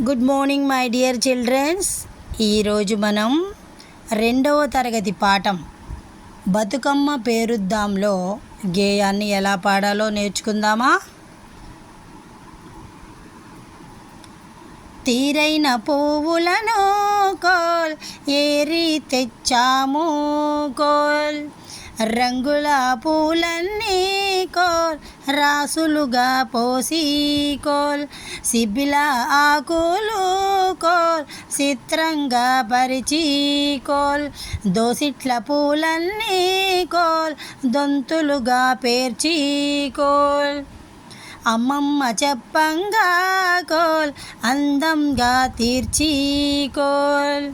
Good morning my dear childrens. ఈరోజు మనం 2వ తరగతి పాఠం బతుకమ్మ పేరుద్దాంలో గేయాన్ని ఎలా పాడాలో నేర్చుకుందామా? తీరైన పువ్వులను కోల్ ఏరి తెచ్చాము కోల్, రంగుల పూలన్నీ కోల్ రాసులుగా పోసి కోల్, సిబిల ఆకులు కోల్ చిత్రంగా పరిచి కోల్, దోసిట్ల పూలన్నీ కోల్ దొంతులుగా పేర్చి కోల్, అమ్మమ్మ చెప్పంగా కోల్ అందంగా తీర్చి కోల్,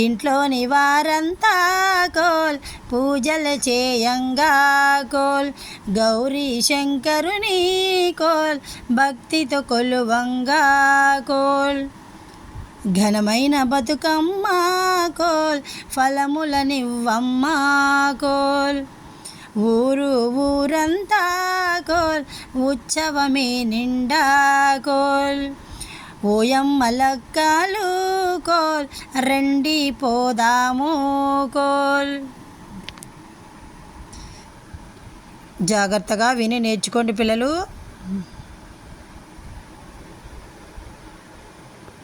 ఇంట్లోని వారంతా కోల్ పూజలు చేయంగా కోల్, గౌరీ శంకరుని కోల్ భక్తితో కొలువంగా కోల్, ఘనమైన బతుకమ్మ కోల్ ఫలములనివ్వమ్మ కోల్, ఊరు ఊరంతా కోల్ ఉత్సవమే నిండా కోల్, ఓయమ్మలక్కలు కోల్ రండి పోదాము కోల్. జాగ్రత్తగా విని నేర్చుకోండి పిల్లలు.